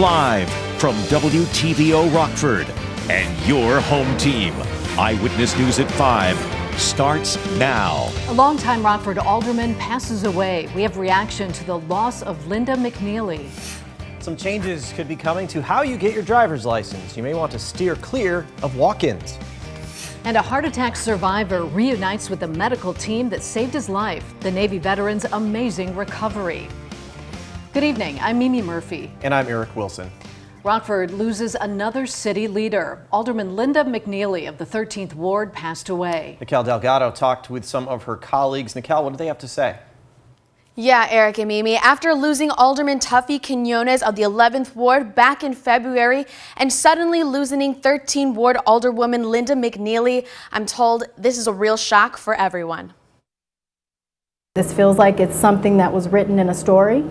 live from WTVO Rockford and your home team. Eyewitness News at 5 starts now. A longtime Rockford alderman passes away. We have reaction to the loss of Linda McNeely. Some changes could be coming to how you get your driver's license. You may want to steer clear of walk-ins. And a heart attack survivor reunites with the medical team that saved his life. The Navy veteran's amazing recovery. Good evening, I'm Mimi Murphy. And I'm Eric Wilson. Rockford loses another city leader. Alderman Linda McNeely of the 13th Ward passed away. Nikel Delgado talked with some of her colleagues. Nikel, what did they have to say? Yeah, Eric and Mimi, after losing Alderman Tuffy Quinones of the 11th Ward back in February and suddenly losing 13th Ward Alderwoman Linda McNeely, I'm told this is a real shock for everyone. This feels like it's something that was written in a story,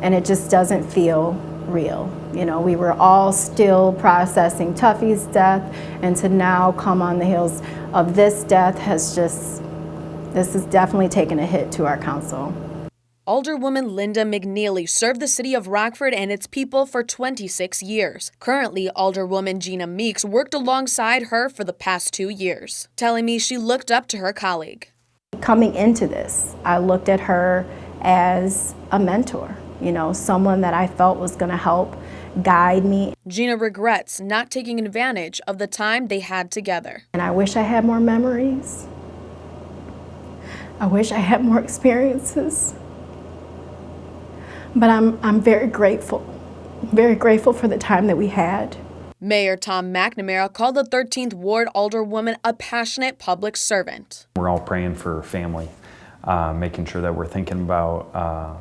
and it just doesn't feel real. You know, we were all still processing Tuffy's death, and to now come on the heels of this death this has definitely taken a hit to our council. Alderwoman Linda McNeely served the city of Rockford and its people for 26 years. Currently, Alderwoman Gina Meeks worked alongside her for the past 2 years, telling me she looked up to her colleague. Coming into this, I looked at her as a mentor, you know, someone that I felt was going to help guide me. Gina regrets not taking advantage of the time they had together. And I wish I had more memories. I wish I had more experiences. But I'm very grateful for the time that we had. Mayor Tom McNamara called the 13th Ward Alderwoman a passionate public servant. We're all praying for her family, making sure that we're thinking about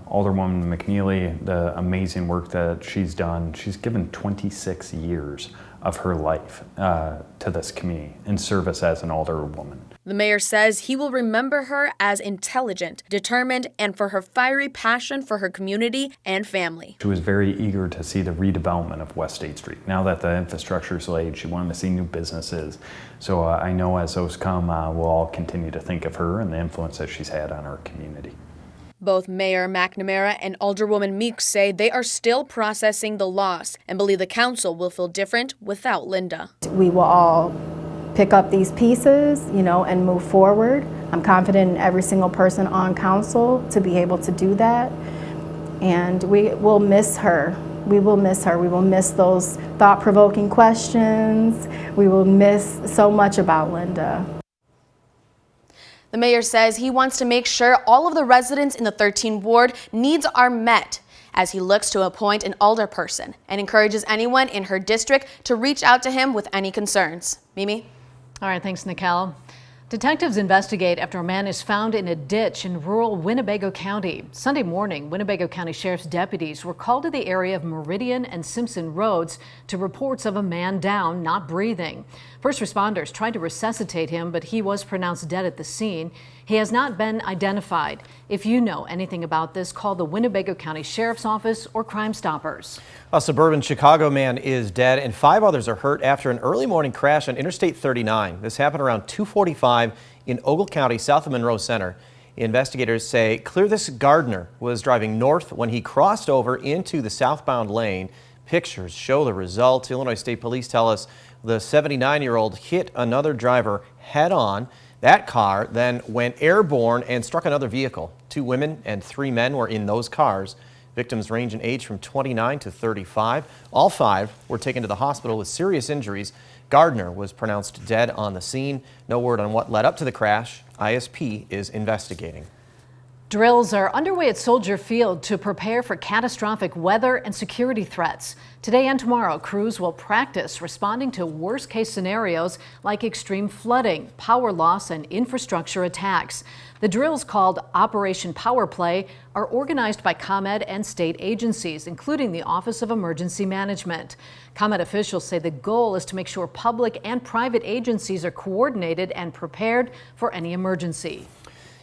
Alderwoman McNeely, the amazing work that she's done. She's given 26 years of her life to this community in service as an alderwoman. The mayor says he will remember her as intelligent, determined, and for her fiery passion for her community and family. She was very eager to see the redevelopment of West State Street. Now that the infrastructure is laid, she wanted to see new businesses. So I know as those come, we'll all continue to think of her and the influence that she's had on our community. Both Mayor McNamara and Alderwoman Meeks say they are still processing the loss and believe the council will feel different without Linda. We will all pick up these pieces, you know, and move forward. I'm confident in every single person on council to be able to do that. And we will miss her. We will miss her. We will miss those thought-provoking questions. We will miss so much about Linda. The mayor says he wants to make sure all of the residents in the 13th Ward needs are met as he looks to appoint an alderperson and encourages anyone in her district to reach out to him with any concerns. Mimi? All right, thanks, Nikel. Detectives investigate after a man is found in a ditch in rural Winnebago County. Sunday morning, Winnebago County Sheriff's deputies were called to the area of Meridian and Simpson Roads to reports of a man down, not breathing. First responders tried to resuscitate him, but he was pronounced dead at the scene. He has not been identified. If you know anything about this, call the Winnebago County Sheriff's Office or Crime Stoppers. A suburban Chicago man is dead and 5 others are hurt after an early morning crash on Interstate 39. This happened around 2:45 in Ogle County, south of Monroe Center. Investigators say Clearthis Gardner was driving north when he crossed over into the southbound lane. Pictures show the result. Illinois State Police tell us the 79-year-old hit another driver head on. That car then went airborne and struck another vehicle. 2 women and 3 men were in those cars. Victims range in age from 29 to 35. All 5 were taken to the hospital with serious injuries. Gardner was pronounced dead on the scene. No word on what led up to the crash. ISP is investigating. Drills are underway at Soldier Field to prepare for catastrophic weather and security threats. Today and tomorrow, crews will practice responding to worst-case scenarios like extreme flooding, power loss, and infrastructure attacks. The drills, called Operation Power Play, are organized by ComEd and state agencies, including the Office of Emergency Management. ComEd officials say the goal is to make sure public and private agencies are coordinated and prepared for any emergency.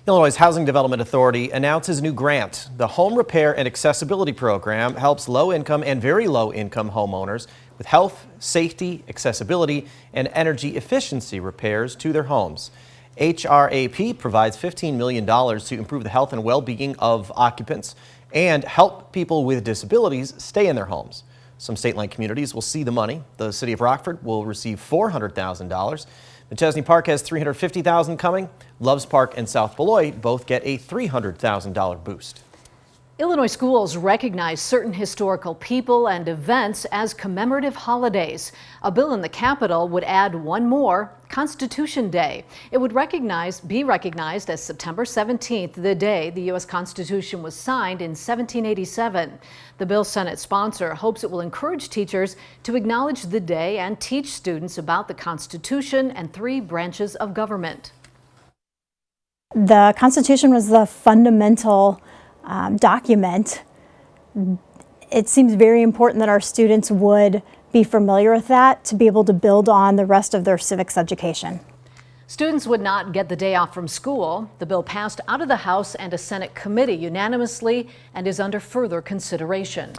Illinois' Housing Development Authority announces a new grant. The Home Repair and Accessibility Program helps low-income and very low-income homeowners with health, safety, accessibility, and energy efficiency repairs to their homes. HRAP provides $15 million to improve the health and well-being of occupants and help people with disabilities stay in their homes. Some Stateline communities will see the money. The city of Rockford will receive $400,000. McChesney Park has $350,000 coming. Loves Park and South Beloit both get a $300,000 boost. Illinois schools recognize certain historical people and events as commemorative holidays. A bill in the Capitol would add one more, Constitution Day. It would be recognized as September 17th, the day the U.S. Constitution was signed in 1787. The bill's Senate sponsor hopes it will encourage teachers to acknowledge the day and teach students about the Constitution and 3 branches of government. The Constitution was the fundamental document. It seems very important that our students would be familiar with that to be able to build on the rest of their civics education. Students would not get the day off from school. The bill passed out of the House and a Senate committee unanimously and is under further consideration.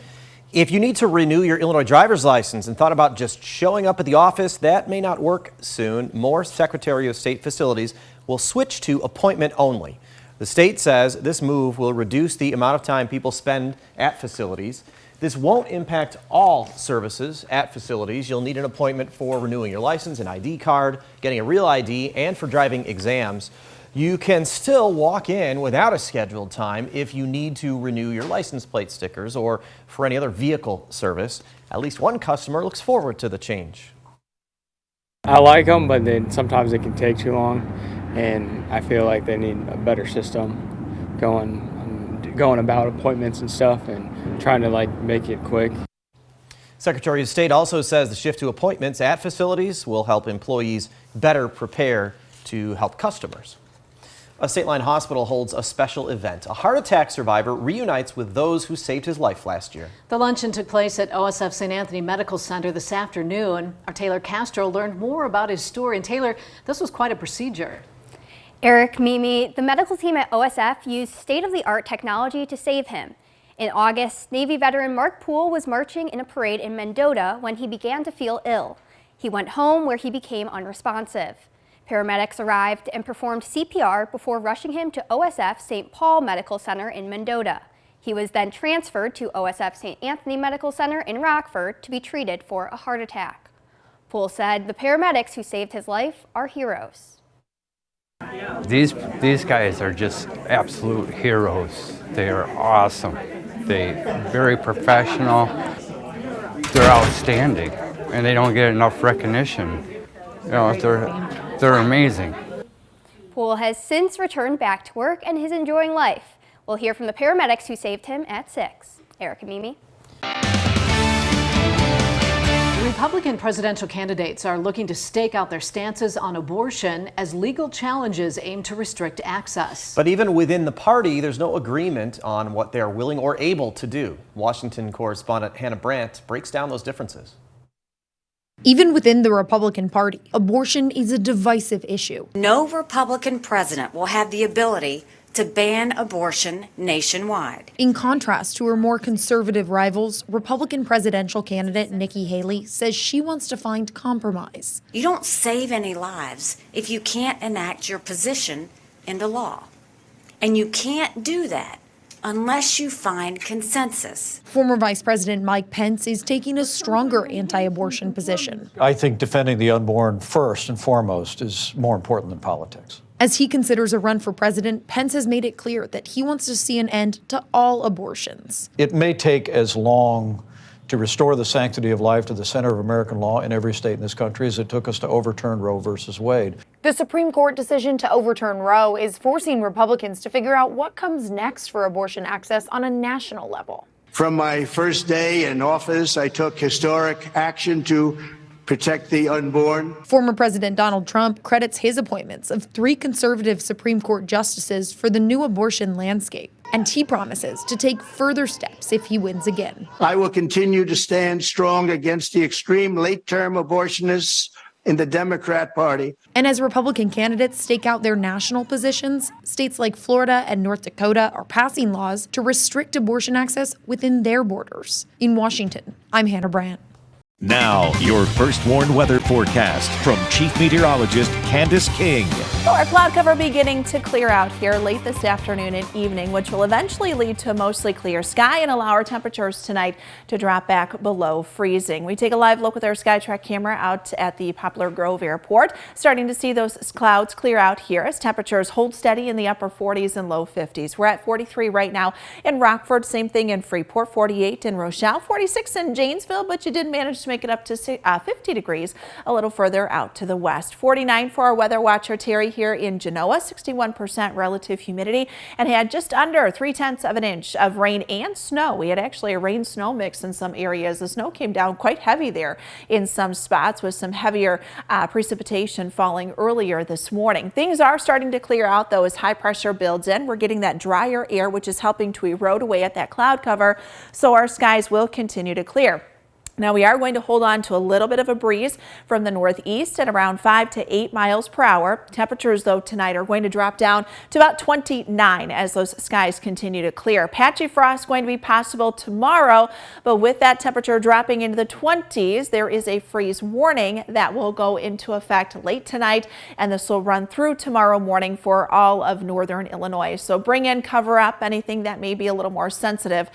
If you need to renew your Illinois driver's license and thought about just showing up at the office, that may not work soon. More Secretary of State facilities will switch to appointment only. The state says this move will reduce the amount of time people spend at facilities. This won't impact all services at facilities. You'll need an appointment for renewing your license, an ID card, getting a real ID, and for driving exams. You can still walk in without a scheduled time if you need to renew your license plate stickers or for any other vehicle service. At least one customer looks forward to the change. I like them, but then sometimes it can take too long, and I feel like they need a better system going about appointments and stuff and trying to make it quick. Secretary of State also says the shift to appointments at facilities will help employees better prepare to help customers. A Stateline hospital holds a special event. A heart attack survivor reunites with those who saved his life last year. The luncheon took place at OSF St. Anthony Medical Center this afternoon. Our Taylor Castro learned more about his story. And Taylor, this was quite a procedure. Eric, Mimi, the medical team at OSF used state-of-the-art technology to save him. In August, Navy veteran Mark Poole was marching in a parade in Mendota when he began to feel ill. He went home where he became unresponsive. Paramedics arrived and performed CPR before rushing him to OSF St. Paul Medical Center in Mendota. He was then transferred to OSF St. Anthony Medical Center in Rockford to be treated for a heart attack. Poole said the paramedics who saved his life are heroes. These guys are just absolute heroes. They are awesome. They're very professional. They're outstanding, and they don't get enough recognition. You know, they're amazing. Poole has since returned back to work and is enjoying life. We'll hear from the paramedics who saved him at 6. Eric and Mimi. Republican presidential candidates are looking to stake out their stances on abortion as legal challenges aim to restrict access. But even within the party, there's no agreement on what they're willing or able to do. Washington correspondent Hannah Brandt breaks down those differences. Even within the Republican Party, abortion is a divisive issue. No Republican president will have the ability to ban abortion nationwide. In contrast to her more conservative rivals, Republican presidential candidate Nikki Haley says she wants to find compromise. You don't save any lives if you can't enact your position into law. And you can't do that unless you find consensus. Former Vice President Mike Pence is taking a stronger anti-abortion position. I think defending the unborn first and foremost is more important than politics. As he considers a run for president, Pence has made it clear that he wants to see an end to all abortions. It may take as long to restore the sanctity of life to the center of American law in every state in this country as it took us to overturn Roe versus Wade. The Supreme Court decision to overturn Roe is forcing Republicans to figure out what comes next for abortion access on a national level. From my first day in office, I took historic action to protect the unborn. Former President Donald Trump credits his appointments of 3 conservative Supreme Court justices for the new abortion landscape, and he promises to take further steps if he wins again. I will continue to stand strong against the extreme late-term abortionists in the Democrat Party. And as Republican candidates stake out their national positions, states like Florida and North Dakota are passing laws to restrict abortion access within their borders. In Washington, I'm Hannah Brandt. Now, your first warned weather forecast from Chief Meteorologist Candace King. So our cloud cover beginning to clear out here late this afternoon and evening, which will eventually lead to a mostly clear sky and allow our temperatures tonight to drop back below freezing. We take a live look with our SkyTrack camera out at the Poplar Grove Airport, starting to see those clouds clear out here as temperatures hold steady in the upper 40s and low 50s. We're at 43 right now in Rockford, same thing in Freeport, 48 in Rochelle, 46 in Janesville, but you did manage to make it up to 50 degrees a little further out to the west. 49 for our weather watcher Terry here in Genoa, 61% relative humidity, and had just under 0.3 of an inch of rain and snow. We had actually a rain-snow mix in some areas. The snow came down quite heavy there in some spots with some heavier precipitation falling earlier this morning. Things are starting to clear out though as high pressure builds in. We're getting that drier air which is helping to erode away at that cloud cover, so our skies will continue to clear. Now we are going to hold on to a little bit of a breeze from the northeast at around 5 to 8 miles per hour. Temperatures though tonight are going to drop down to about 29 as those skies continue to clear. Patchy frost going to be possible tomorrow, but with that temperature dropping into the 20s, there is a freeze warning that will go into effect late tonight, and this will run through tomorrow morning for all of northern Illinois. So bring in, cover up anything that may be a little more sensitive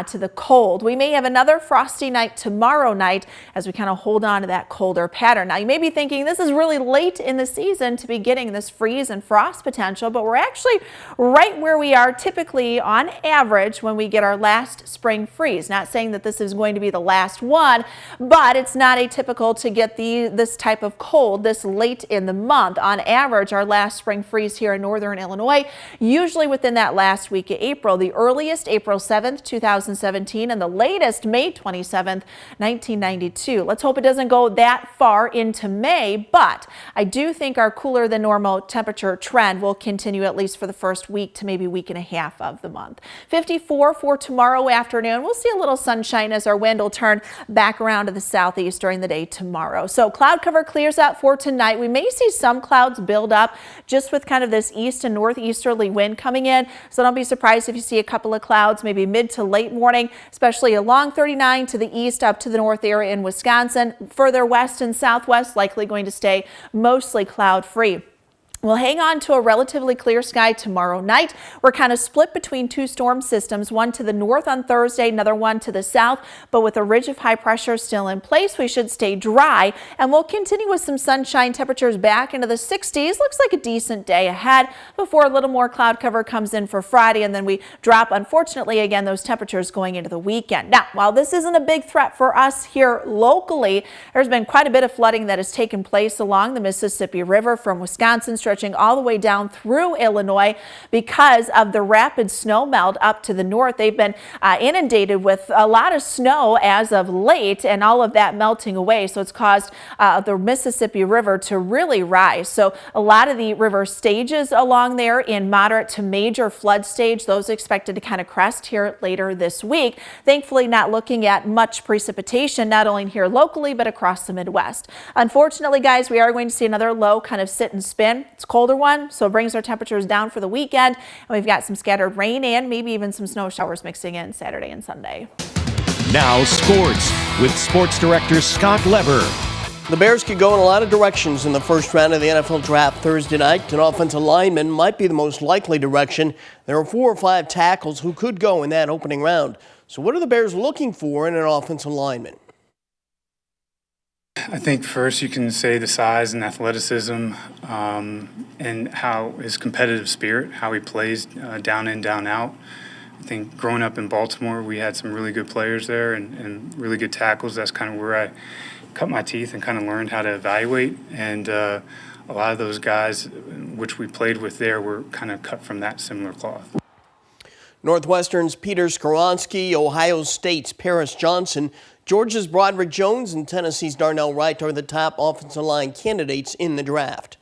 to the cold. We may have another frosty night tomorrow night as we kind of hold on to that colder pattern. Now you may be thinking this is really late in the season to be getting this freeze and frost potential, but we're actually right where we are typically on average when we get our last spring freeze. Not saying that this is going to be the last one, but it's not atypical to get this type of cold this late in the month. On average, our last spring freeze here in northern Illinois, usually within that last week of April. The earliest April 7th, 2017, and the latest May 27th, 1992. Let's hope it doesn't go that far into May, but I do think our cooler than normal temperature trend will continue at least for the first week to maybe week and a half of the month. 54 for tomorrow afternoon. We'll see a little sunshine as our wind will turn back around to the southeast during the day tomorrow. So cloud cover clears out for tonight. We may see some clouds build up just with kind of this east and northeasterly wind coming in. So don't be surprised if you see a couple of clouds maybe mid to late morning, especially along 39 to the east up to the north area in Wisconsin. Further west and southwest likely going to stay mostly cloud free. We'll hang on to a relatively clear sky tomorrow night. We're kind of split between two storm systems, one to the north on Thursday, another one to the south, but with a ridge of high pressure still in place, we should stay dry, and we'll continue with some sunshine. Temperatures back into the 60s. Looks like a decent day ahead before a little more cloud cover comes in for Friday, and then we drop, unfortunately, again, those temperatures going into the weekend. Now, while this isn't a big threat for us here locally, there's been quite a bit of flooding that has taken place along the Mississippi River from Wisconsin stretching all the way down through Illinois because of the rapid snow melt up to the north. They've been inundated with a lot of snow as of late, and all of that melting away. So it's caused the Mississippi River to really rise. So a lot of the river stages along there in moderate to major flood stage, those expected to kind of crest here later this week. Thankfully, not looking at much precipitation, not only here locally, but across the Midwest. Unfortunately, guys, we are going to see another low kind of sit and spin. It's a colder one, so it brings our temperatures down for the weekend. And we've got some scattered rain and maybe even some snow showers mixing in Saturday and Sunday. Now sports with sports director Scott Leber. The Bears could go in a lot of directions in the first round of the NFL draft Thursday night. An offensive lineman might be the most likely direction. There are 4 or 5 tackles who could go in that opening round. So what are the Bears looking for in an offensive lineman? I think first you can say the size and athleticism and how his competitive spirit, how he plays down in, down out. I think growing up in Baltimore, we had some really good players there and really good tackles. That's kind of where I cut my teeth and kind of learned how to evaluate. And a lot of those guys, which we played with there, were kind of cut from that similar cloth. Northwestern's Peter Skoronski, Ohio State's Paris Johnson, Georgia's Broderick Jones, and Tennessee's Darnell Wright are the top offensive line candidates in the draft.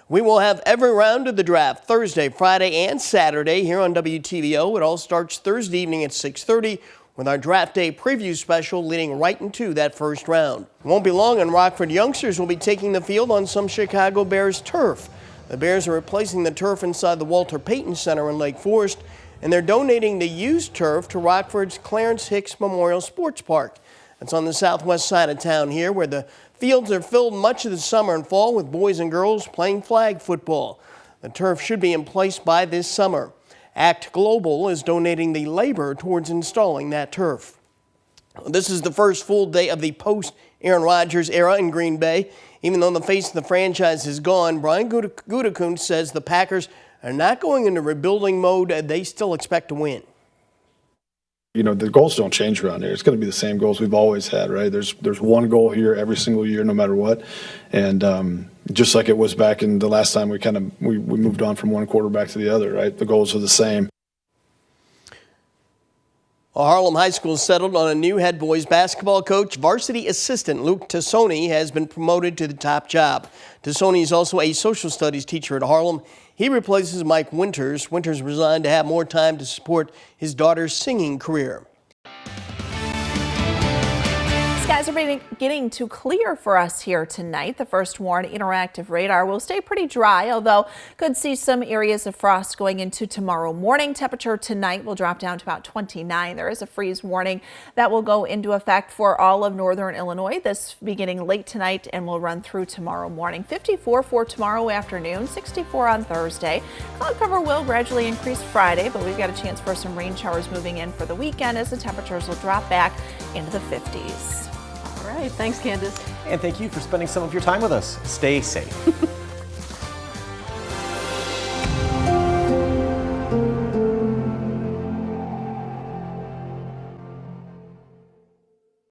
We will have every round of the draft Thursday, Friday, and Saturday here on WTVO. It all starts Thursday evening at 6:30 with our draft day preview special leading right into that first round. It won't be long and Rockford youngsters will be taking the field on some Chicago Bears turf. The Bears are replacing the turf inside the Walter Payton Center in Lake Forest, and they're donating the used turf to Rockford's Clarence Hicks Memorial Sports Park. It's on the southwest side of town here, where the fields are filled much of the summer and fall with boys and girls playing flag football. The turf should be in place by this summer. Act Global is donating the labor towards installing that turf. This is the first full day of the post-Aaron Rodgers era in Green Bay. Even though the face of the franchise is gone, Brian Gutekunst says the Packers are not going into rebuilding mode. They still expect to win. You know, the goals don't change around here. It's going to be the same goals we've always had, right? There's one goal here every single year, no matter what. And just like it was back in the last time we moved on from one quarterback to the other, right? The goals are the same. Harlem High School settled on a new head boys basketball coach. Varsity assistant Luke Tassoni has been promoted to the top job. Tassoni is also a social studies teacher at Harlem. He replaces Mike Winters. Winters resigned to have more time to support his daughter's singing career. Skies are beginning to clear for us here tonight. The first warned interactive radar will stay pretty dry, although could see some areas of frost going into tomorrow morning. Temperature tonight will drop down to about 29. There is a freeze warning that will go into effect for all of northern Illinois. This beginning late tonight and will run through tomorrow morning. 54 for tomorrow afternoon, 64 on Thursday. Cloud cover will gradually increase Friday, but we've got a chance for some rain showers moving in for the weekend as the temperatures will drop back into the 50s. All right, thanks, Candace. And thank you for spending some of your time with us. Stay safe.